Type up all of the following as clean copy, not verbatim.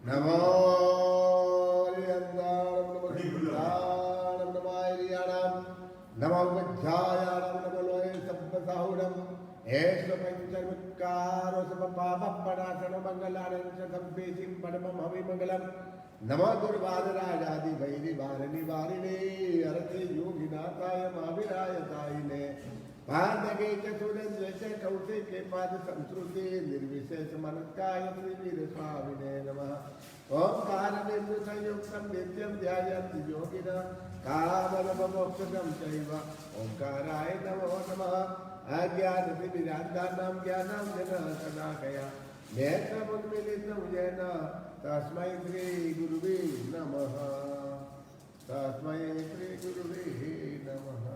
नमो नमो विद्यायाणं नमो लोये सब्बसाहुरं एष पंचमुक्कारो समपापपणासन मंगलानं च संपेशिं परमं हविमंगलं नमो दुर्वादराजादि भैरिवारिणि वारिणे अरते योगिनाथाय महावीरायतायिने पादके च सुरंजे च कौशिके पाद संस्कृते निर्विशेष मनस्काय श्रीवीर स्वामिने नमः ओंकारबिंदु संयुक्तं नित्यं ध्यायन्ति योगिनः कामनमोक्षदं चैव ओंकाराय नमो नमः अज्ञानतिमिरान्धानां ज्ञानं जनशलाकया नेत्रमुन्मीलितं येन तस्मै श्रीगुरुवे नमः तस्मै श्रीगुरुवे नमः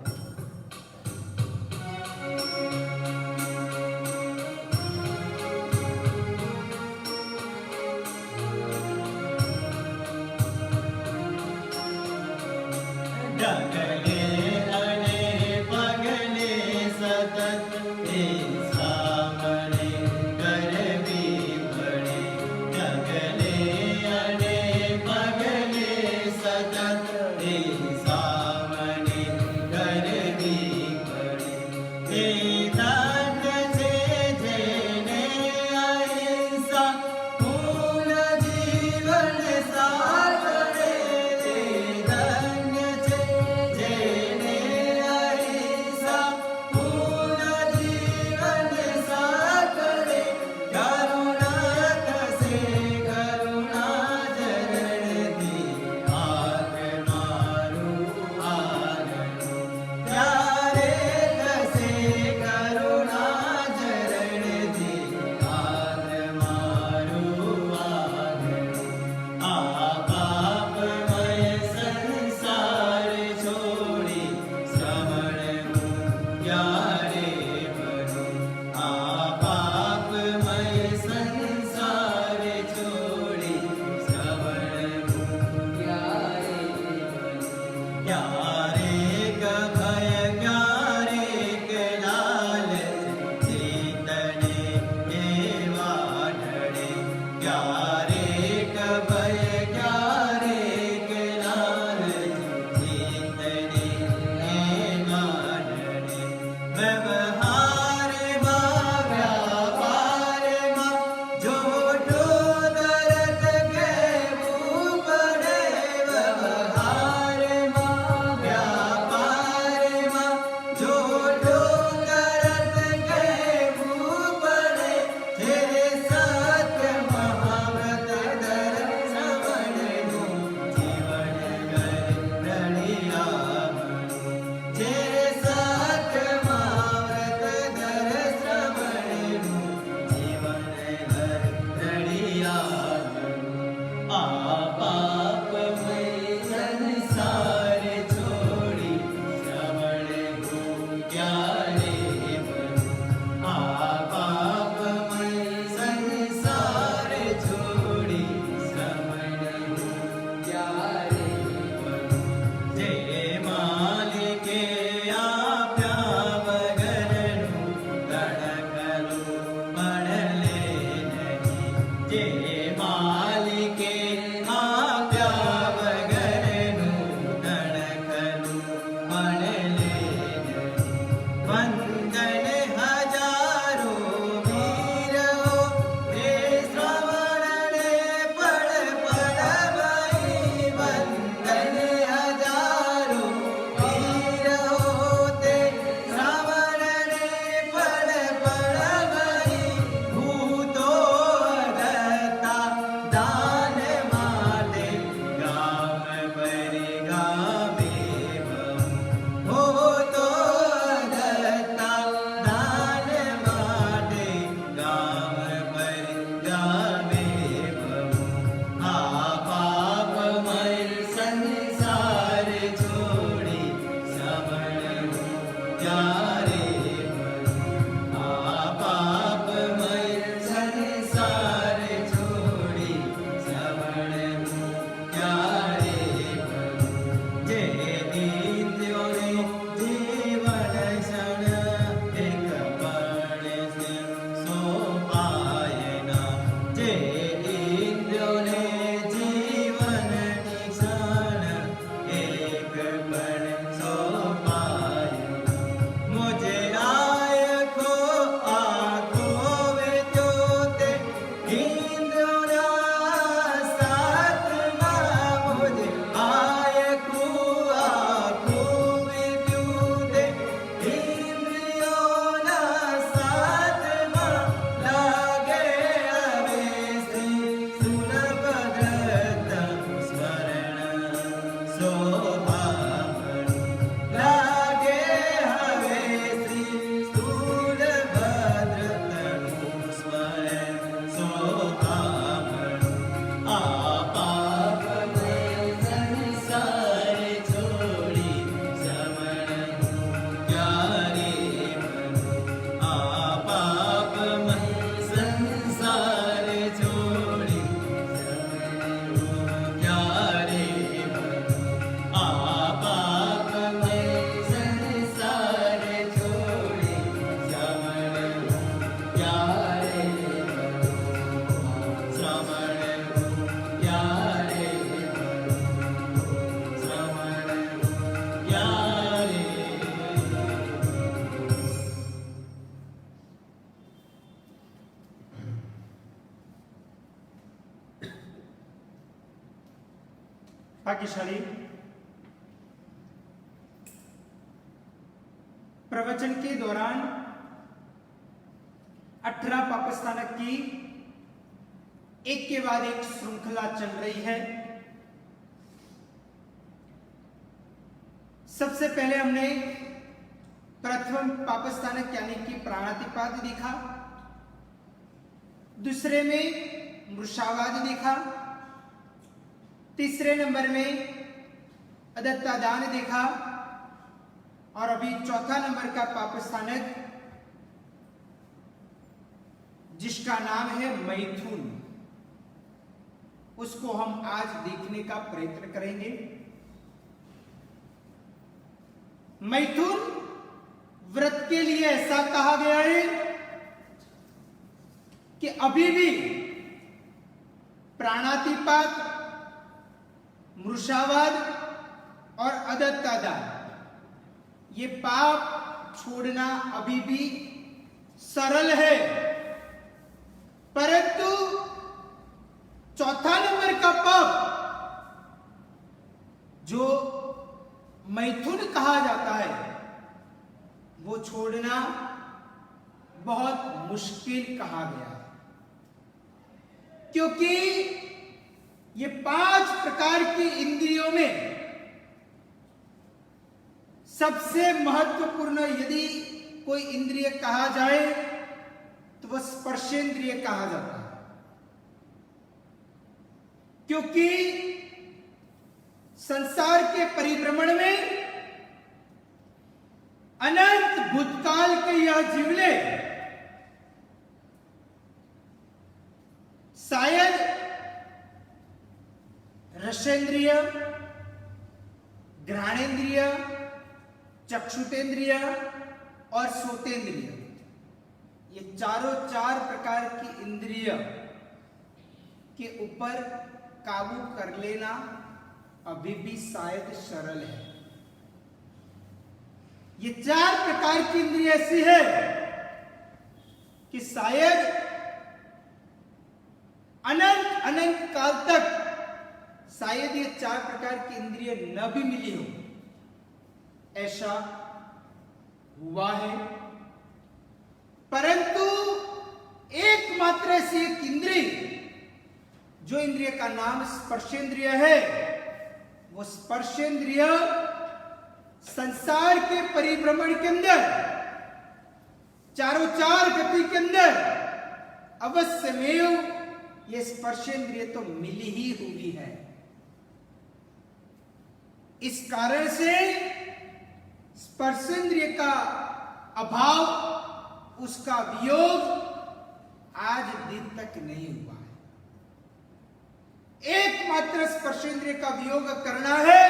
भाग्यशाली प्रवचन के दौरान 18 पापस्थानक की एक के बाद एक श्रृंखला चल रही है। सबसे पहले हमने प्रथम पापस्थानक यानी कि प्राणातिपात देखा, दूसरे में मृषावाद देखा, तीसरे नंबर में अदत्तादान देखा और अभी चौथा नंबर का पापस्थानक जिसका नाम है मैथुन, उसको हम आज देखने का प्रयत्न करेंगे। मैथुन व्रत के लिए ऐसा कहा गया है कि अभी भी प्राणातिपात, मृषावाद और अदत्तादान ये पाप छोड़ना अभी भी सरल है, परंतु चौथा नंबर का पाप जो मैथुन कहा जाता है वो छोड़ना बहुत मुश्किल कहा गया है, क्योंकि ये 5 प्रकार की इंद्रियों में सबसे महत्वपूर्ण यदि कोई इंद्रिय कहा जाए तो वह स्पर्शेंद्रिय कहा जाता है, क्योंकि संसार के परिभ्रमण में अनंत भूतकाल के यह जीवले शायद रसेंद्रिय, घ्राणेन्द्रिय, चक्षुतेंद्रिय और सोतेंद्रिय ये चारों 4 प्रकार की इंद्रिय के ऊपर काबू कर लेना अभी भी शायद सरल है। ये 4 प्रकार की इंद्रिय ऐसी है कि शायद अनंत अनंत काल तक शायद ये 4 प्रकार की इंद्रिय न भी मिली हो, ऐसा हुआ है। परंतु एकमात्र ऐसी एक इंद्रिय जो इंद्रिय का नाम स्पर्शेंद्रिय है, वो स्पर्शेंद्रिय संसार के परिभ्रमण के अंदर चारों 4 गति के अंदर अवश्यमेव ये स्पर्शेंद्रिय तो मिली ही हुई है। इस कारण से स्पर्शेंद्रिय का अभाव, उसका वियोग आज दिन तक नहीं हुआ है। एकमात्र स्पर्शेंद्रिय का वियोग करना है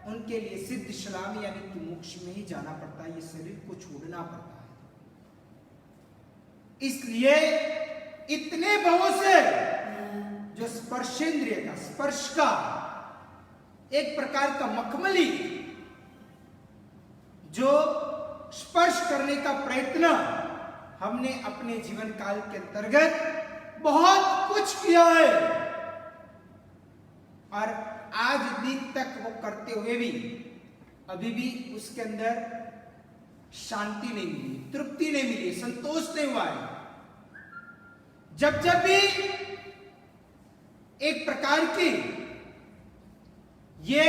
उनके लिए सिद्ध शलामी यानी कि मोक्ष में ही जाना पड़ता है, ये शरीर को छोड़ना पड़ता है। इसलिए इतने भावों से जो स्पर्शेंद्रिय का, स्पर्श का एक प्रकार का मखमली जो स्पर्श करने का प्रयत्न हमने अपने जीवन काल के अंतर्गत बहुत कुछ किया है और आज दिन तक वो करते हुए भी अभी भी उसके अंदर शांति नहीं मिली, तृप्ति नहीं मिली, संतोष नहीं हुआ है। जब जब भी एक प्रकार की ये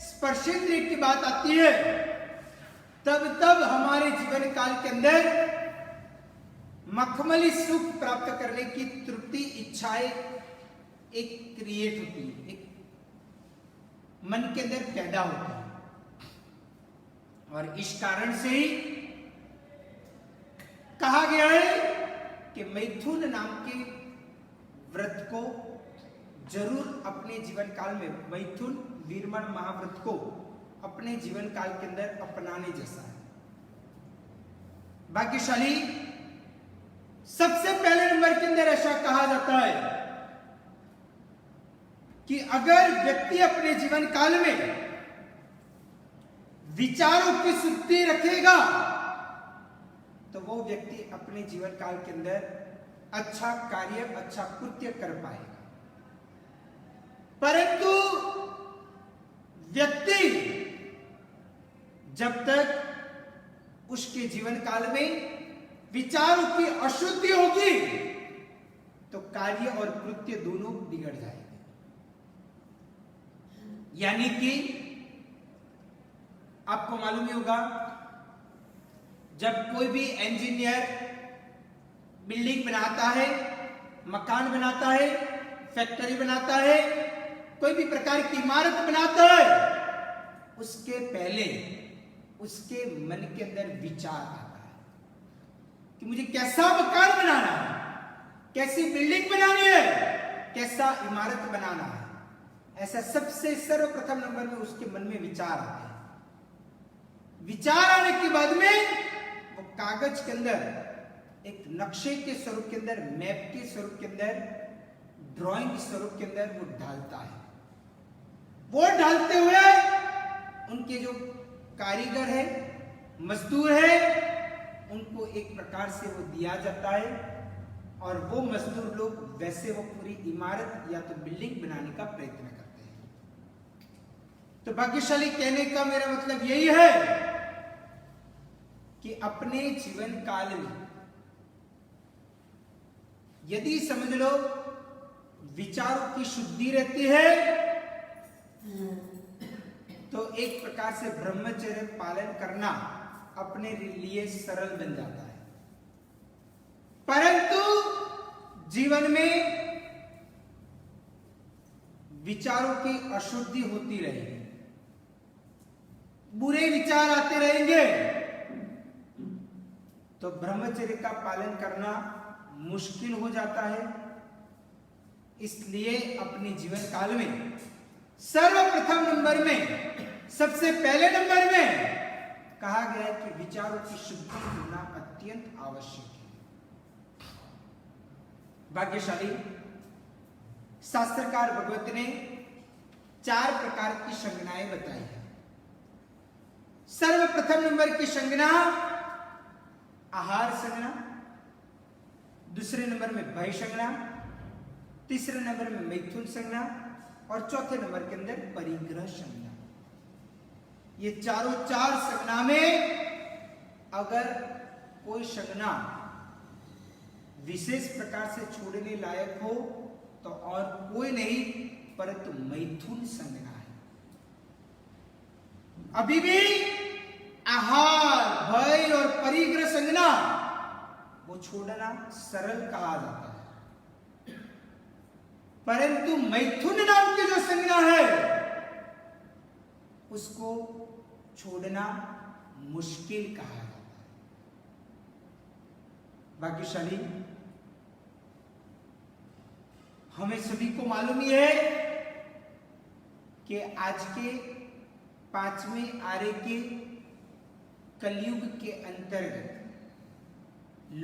स्पर्शेंद्रिय की बात आती है तब तब हमारे जीवन काल के अंदर मखमली सुख प्राप्त करने की तृप्ति, इच्छाएं एक क्रिएट होती है, एक मन के अंदर पैदा होती है। और इस कारण से ही कहा गया है कि मैथुन नाम के व्रत को जरूर अपने जीवन काल में, मैथुन वीरमण महाव्रत को अपने जीवन काल के अंदर अपनाने जैसा है। भाग्यशाली सबसे पहले नंबर के अंदर ऐसा कहा जाता है कि अगर व्यक्ति अपने जीवन काल में विचारों की शुद्धि रखेगा तो वो व्यक्ति अपने जीवन काल के अंदर अच्छा कार्य, अच्छा कृत्य कर पाएगा। परंतु व्यक्ति जब तक उसके जीवन काल में विचारों की अशुद्धि होगी तो कार्य और कृत्य दोनों बिगड़ जाएंगे। यानी कि आपको मालूम ही होगा, जब कोई भी इंजीनियर बिल्डिंग बनाता है, मकान बनाता है, फैक्ट्री बनाता है, कोई भी प्रकार की इमारत बनाता है, उसके पहले उसके मन के अंदर विचार आता है कि मुझे कैसा मकान बनाना है, कैसी बिल्डिंग बनानी है, कैसा इमारत बनाना है। ऐसा सबसे सर्वप्रथम नंबर में उसके मन में विचार आते हैं। विचार आने के बाद में वो कागज के अंदर एक नक्शे के स्वरूप के अंदर, मैप के स्वरूप के अंदर, ड्राइंग के स्वरूप के अंदर वो डालता है। वो डालते हुए उनके जो कारीगर है, मजदूर है, उनको एक प्रकार से वो दिया जाता है और वो मजदूर लोग वैसे वो पूरी इमारत या तो बिल्डिंग बनाने का प्रयत्न करते हैं। तो भाग्यशाली कहने का मेरा मतलब यही है कि अपने जीवन काल में यदि समझ लो विचारों की शुद्धि रहती है तो एक प्रकार से ब्रह्मचर्य पालन करना अपने लिए सरल बन जाता है। परंतु जीवन में विचारों की अशुद्धि होती रहेगी, बुरे विचार आते रहेंगे, तो ब्रह्मचर्य का पालन करना मुश्किल हो जाता है। इसलिए अपने जीवन काल में सर्वप्रथम नंबर में, सबसे पहले नंबर में कहा गया है कि विचारों की शुद्धि होना अत्यंत आवश्यक है। भाग्यशाली शास्त्रकार भगवत ने 4 प्रकार की संज्ञाएं बताई है। सर्वप्रथम नंबर की संज्ञा आहार संज्ञा, दूसरे नंबर में भय संज्ञा, तीसरे नंबर में मैथुन संज्ञा और चौथे नंबर के अंदर परिग्रह संज्ञा। ये चारों 4 संज्ञा में अगर कोई संज्ञा विशेष प्रकार से छोड़ने लायक हो तो और कोई नहीं परंतु मैथुन संज्ञा है। अभी भी आहार, भय और परिग्रह संज्ञा वो छोड़ना सरल कहा जाता है, परंतु मैथुन नाम की जो संज्ञा है उसको छोड़ना मुश्किल कहा जाता है। भाग्यशाली हमें सभी को मालूम ही है कि आज के 5वें आरे के कलयुग के अंतर्गत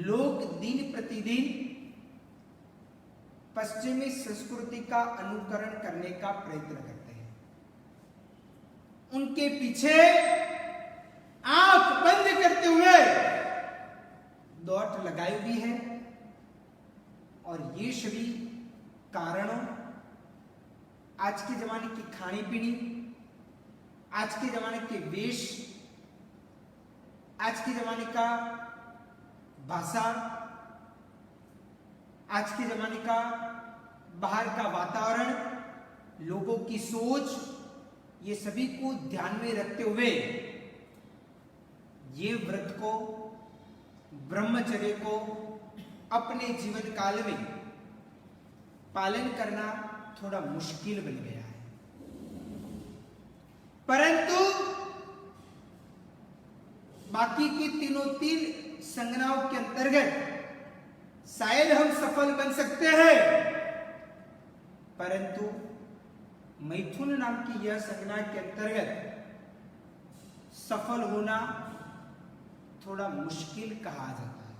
लोग दिन प्रतिदिन पश्चिमी संस्कृति का अनुकरण करने का प्रयत्न करते हैं। उनके पीछे आंख बंद करते हुए दौड़ लगाई हुई है और ये सभी कारणों आज के जमाने की खानी पीनी, आज के जमाने के वेश, आज के जमाने का भाषा, आज के जमाने का बाहर का वातावरण, लोगों की सोच, ये सभी को ध्यान में रखते हुए ये व्रत को, ब्रह्मचर्य को अपने जीवन काल में पालन करना थोड़ा मुश्किल बन गया है। परंतु बाकी की तीनों 3 संज्ञाओं के अंतर्गत शायद हम सफल बन सकते हैं, परंतु मैथुन नाम की यह संज्ञा के अंतर्गत सफल होना थोड़ा मुश्किल कहा जाता है।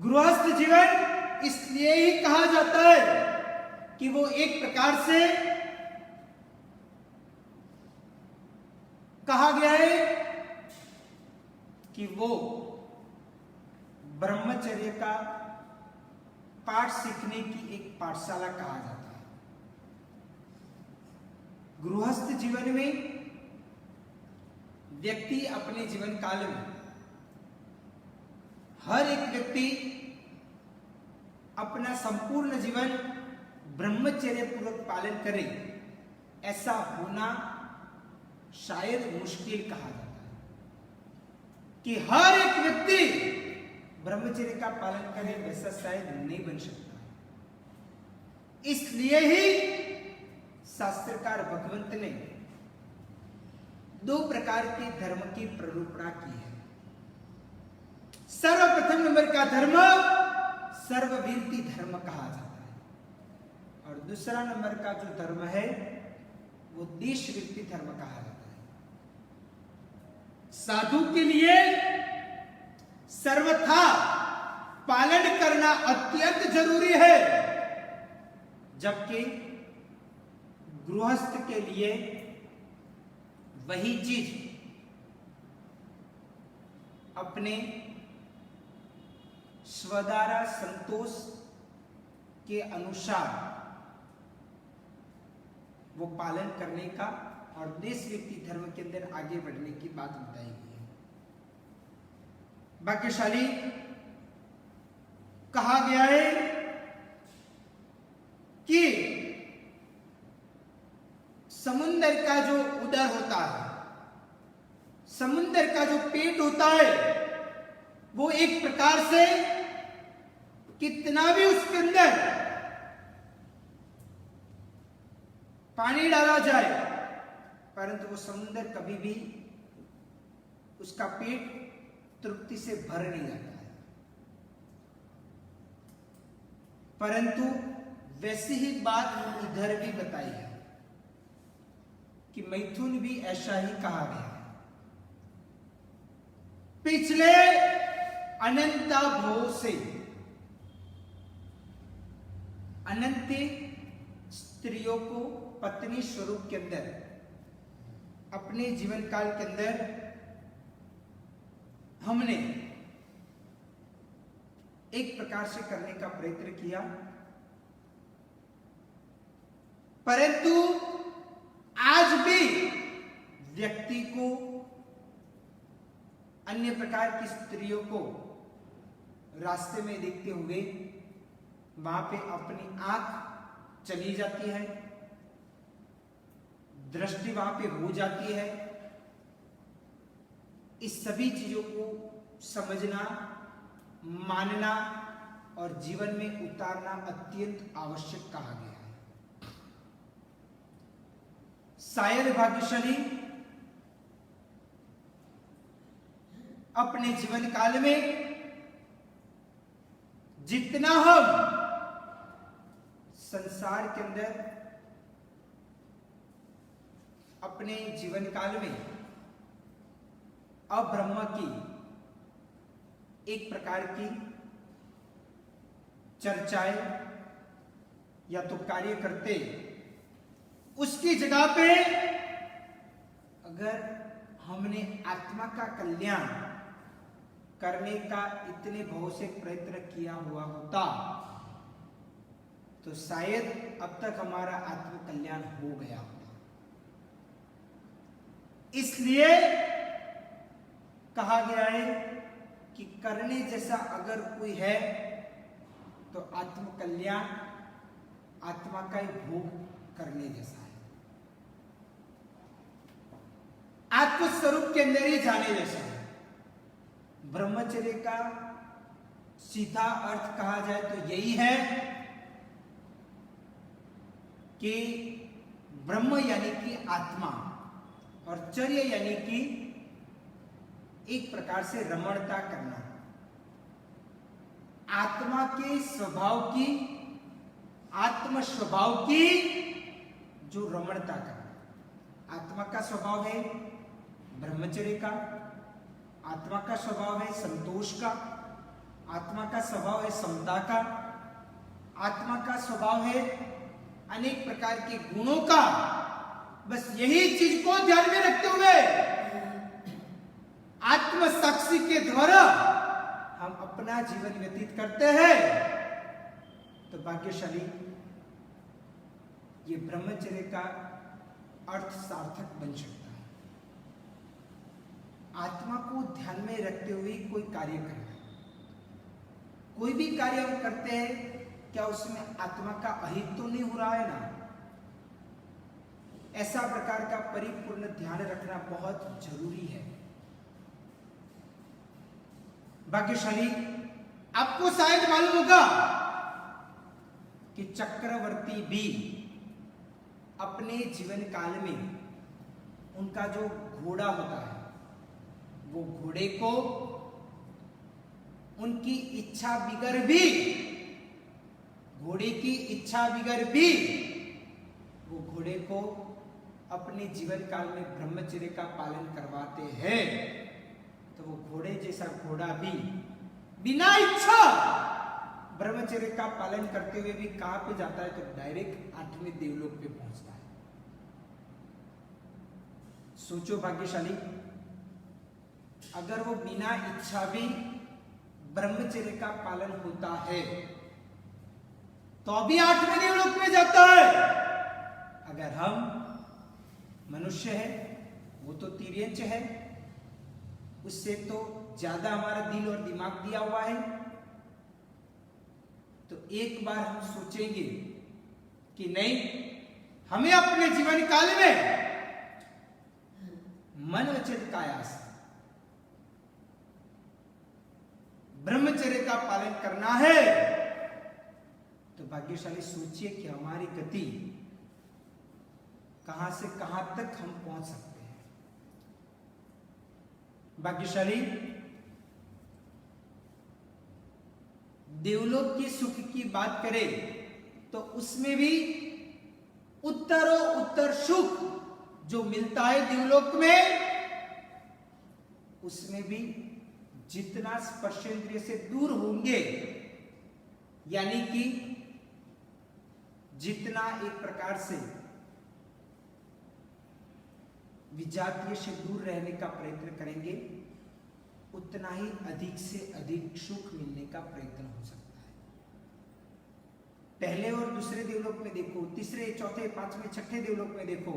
गृहस्थ जीवन इसलिए ही कहा जाता है कि वो एक प्रकार से कहा गया है कि वो ब्रह्मचर्य का पाठ सीखने की एक पाठशाला कहा जाता है। गृहस्थ जीवन में व्यक्ति अपने जीवन काल में हर एक व्यक्ति अपना संपूर्ण जीवन ब्रह्मचर्य पूर्वक पालन करे, ऐसा होना शायद मुश्किल कहा जाता है कि हर एक व्यक्ति ब्रह्मचर्य का पालन करे, वैसा शायद नहीं बन सकता है। इसलिए ही शास्त्रकार भगवंत ने दो प्रकार के धर्म की प्ररूपणा की है। सर्वप्रथम नंबर का धर्म सर्ववीर्ति धर्म कहा जाता है और दूसरा नंबर का जो धर्म है वो देशवीर्ति धर्म कहा जाता है। साधु के लिए सर्वथा पालन करना अत्यंत जरूरी है, जबकि गृहस्थ के लिए वही चीज अपने स्वद्वारा संतोष के अनुसार वो पालन करने का और देश व्यक्ति धर्म के अंदर आगे बढ़ने की बात बताई गई है। भाग्यशाली कहा गया है कि समुंदर का जो उदर होता है, समुंदर का जो पेट होता है, वो एक प्रकार से कितना भी उसके अंदर पानी डाला जाए, परंतु वो समुंदर कभी भी उसका पेट तृप्ति से भर नहीं जाता है। परंतु वैसी ही बात इधर भी बताई है कि मैथुन भी ऐसा ही कहा गया है। पिछले अनंत भव से अनंत स्त्रियों को पत्नी स्वरूप के अंदर अपने जीवन काल के अंदर हमने एक प्रकार से करने का प्रयत्न किया, परंतु आज भी व्यक्ति को अन्य प्रकार की स्त्रियों को रास्ते में देखते हुए वहां पे अपनी आंख चली जाती है, दृष्टि वहां पे हो जाती है। इस सभी चीजों को समझना, मानना और जीवन में उतारना अत्यंत आवश्यक कहा गया है। शायद भाग्यशाली अपने जीवन काल में जितना हम संसार के अंदर अपने जीवन काल में अब्रह्म की एक प्रकार की चर्चाएं या तो कार्य करते, उसकी जगह पे अगर हमने आत्मा का कल्याण करने का इतने भाव से प्रयत्न किया हुआ होता तो शायद अब तक हमारा आत्म कल्याण हो गया होता। इसलिए कहा गया है कि करने जैसा अगर कोई है तो आत्म कल्याण आत्मा का ही भोग करने जैसा है, आत्म स्वरूप के अंदर ही जाने जैसा है। ब्रह्मचर्य का सीधा अर्थ कहा जाए तो यही है कि ब्रह्म यानी कि आत्मा और चर्य यानी कि एक प्रकार से रमणता करना, आत्मा के स्वभाव की, आत्म स्वभाव की जो रमणता करना। आत्मा का स्वभाव है ब्रह्मचर्य का, आत्मा का स्वभाव है संतोष का, आत्मा का स्वभाव है समता का, आत्मा का स्वभाव है अनेक प्रकार के गुणों का। बस यही चीज को ध्यान में रखते हुए आत्म साक्षी के द्वारा हम अपना जीवन व्यतीत करते हैं तो भाग्यशाली ये ब्रह्मचर्य का अर्थ सार्थक बन सकता है। आत्मा को ध्यान में रखते हुए कोई कार्य करना, कोई भी कार्य हम करते हैं, क्या उसमें आत्मा का अहित तो नहीं हो रहा है ना? ऐसा प्रकार का परिपूर्ण ध्यान रखना बहुत जरूरी है। भाग्यशाली आपको शायद मालूम होगा कि चक्रवर्ती भी अपने जीवन काल में उनका जो घोड़ा होता है, वो घोड़े को उनकी इच्छा बिगर भी, घोड़े की इच्छा बिगर भी वो घोड़े को अपने जीवन काल में ब्रह्मचर्य का पालन करवाते हैं। तो वो घोड़े जैसा घोड़ा भी बिना इच्छा ब्रह्मचर्य का पालन करते हुए भी कहां पे जाता है? तो डायरेक्ट 8वें देवलोक पे पहुंचता है। सोचो भाग्यशाली, अगर वो बिना इच्छा भी ब्रह्मचर्य का पालन होता है तो अभी 8वें देवलोक में जाता है। अगर हम मनुष्य है, वो तो तिर्यंच है, उससे तो ज्यादा हमारा दिल और दिमाग दिया हुआ है। तो एक बार हम सोचेंगे कि नहीं, हमें अपने जीवन काल में मन वचन काया से ब्रह्मचर्य का पालन करना है। तो भाग्यशाली सोचिए कि हमारी गति कहां से कहां तक हम पहुंच सकते हैं। भाग्यशाली देवलोक के सुख की बात करें तो उसमें भी उत्तर सुख जो मिलता है देवलोक में, उसमें भी जितना स्पर्शेंद्रिय से दूर होंगे, यानी कि जितना एक प्रकार से विजातीय से दूर रहने का प्रयत्न करेंगे, उतना ही अधिक से अधिक सुख मिलने का प्रयत्न हो सकता है। पहले और दूसरे देवलोक में देखो, तीसरे, चौथे, पांचवें, छठे देवलोक में देखो,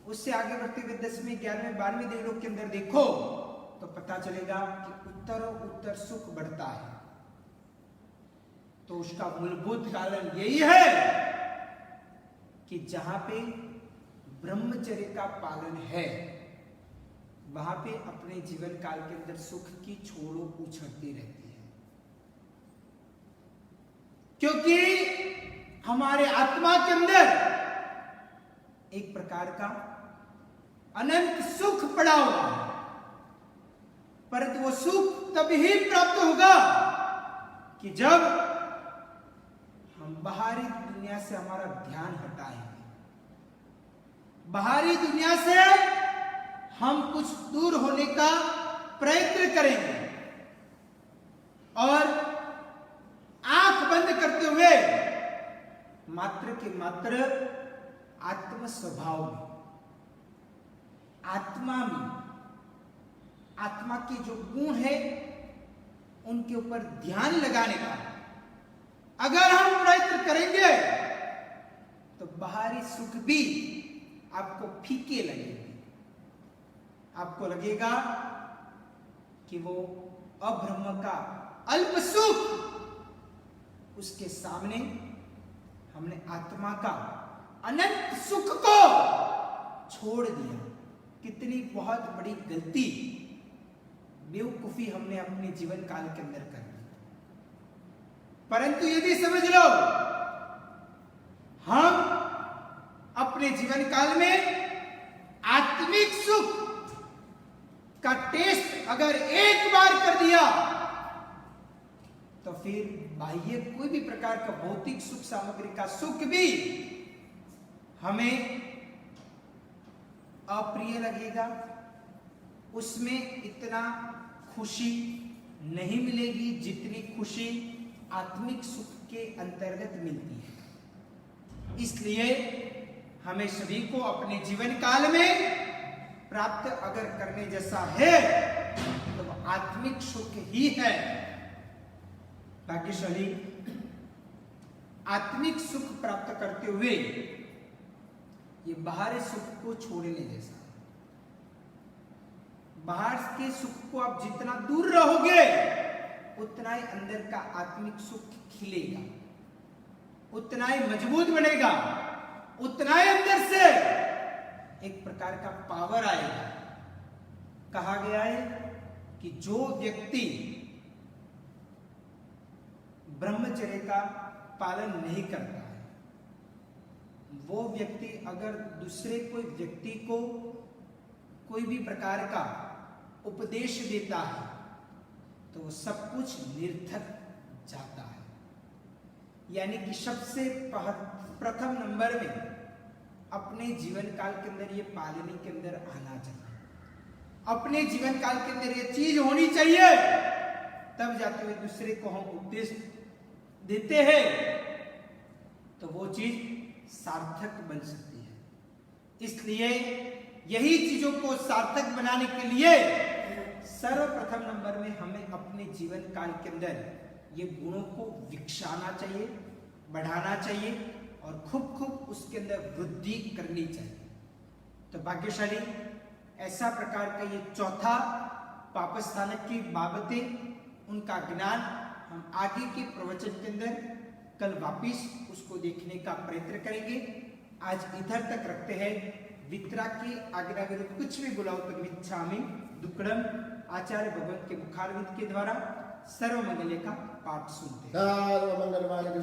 उससे आगे बढ़ते हुए 10वें, 11वें, 12वें देवलोक के अंदर देखो, तो पता चलेगा कि उत्तर सुख बढ़ता है। तो उसका मूलभूत कारण यही है कि जहां पे ब्रह्मचर्य का पालन है, वहां पे अपने जीवन काल के अंदर सुख की छोड़ो उछड़ती रहती है, क्योंकि हमारे आत्मा के अंदर एक प्रकार का अनंत सुख पड़ा हुआ है। परंतु वो सुख तभी प्राप्त होगा कि जब हम बाहरी दुनिया से हमारा ध्यान हटाएंगे, बाहरी दुनिया से हम कुछ दूर होने का प्रयत्न करेंगे और आंख बंद करते हुए मात्र के मात्र आत्म स्वभाव में, आत्मा में, आत्मा के जो गुण है उनके ऊपर ध्यान लगाने का अगर हम प्रयत्न करेंगे तो बाहरी सुख भी आपको फीके लगेंगे। आपको लगेगा कि वो अब्रह्म का अल्प सुख, उसके सामने हमने आत्मा का अनंत सुख को छोड़ दिया। कितनी बहुत बड़ी गलती, बेवकूफी हमने अपने जीवन काल के अंदर कर ली। परंतु यदि समझ लो, हम अपने जीवन काल में आत्मिक सुख का टेस्ट अगर एक बार कर दिया तो फिर बाह्य कोई भी प्रकार का भौतिक सुख सामग्री का सुख भी हमें अप्रिय लगेगा, उसमें इतना खुशी नहीं मिलेगी जितनी खुशी आत्मिक सुख के अंतर्गत मिलती है। इसलिए हमें सभी को अपने जीवन काल में प्राप्त अगर करने जैसा है तो आत्मिक सुख ही है। भाग्यशाली आत्मिक सुख प्राप्त करते हुए ये बाहरी सुख को छोड़ने जैसा है। बाहर के सुख को आप जितना दूर रहोगे उतना ही अंदर का आत्मिक सुख खिलेगा, उतना ही मजबूत बनेगा, उतना ही अंदर से एक प्रकार का पावर आएगा। कहा गया है कि जो व्यक्ति ब्रह्मचर्य का पालन नहीं करता है, वो व्यक्ति अगर दूसरे कोई व्यक्ति को कोई भी प्रकार का उपदेश देता है तो वो सब कुछ निर्थक जाता है। यानी कि सबसे प्रथम नंबर में अपने जीवन काल के अंदर ये पालने के अंदर आना चाहिए, अपने जीवन काल के अंदर ये चीज होनी चाहिए, तब जाते हुए दूसरे को हम उपदेश देते हैं तो वो चीज सार्थक बन सकती है। इसलिए यही चीजों को सार्थक बनाने के लिए सर्वप्रथम नंबर में हमें अपने जीवन काल के अंदर ये गुणों को विकसाना चाहिए, बढ़ाना चाहिए और खूब उसके अंदर वृद्धि करनी चाहिए। तो भाग्यशाली ऐसा प्रकार का ये चौथा पापस्थानक की बाबतें, उनका ज्ञान हम आगे के प्रवचन के अंदर कल वापिस उसको देखने का प्रयत्न करेंगे। आज इधर तक रखते हैं। वितरा की आज्ञा विरुद्ध कुछ भी बुलाओ तो मिच्छामि दुक्कडम आचार्य भगवत के मुखारविंद के द्वारा सर्व मंगल का पाठ सुनते हैं। सर्व मंगल मांगल्ये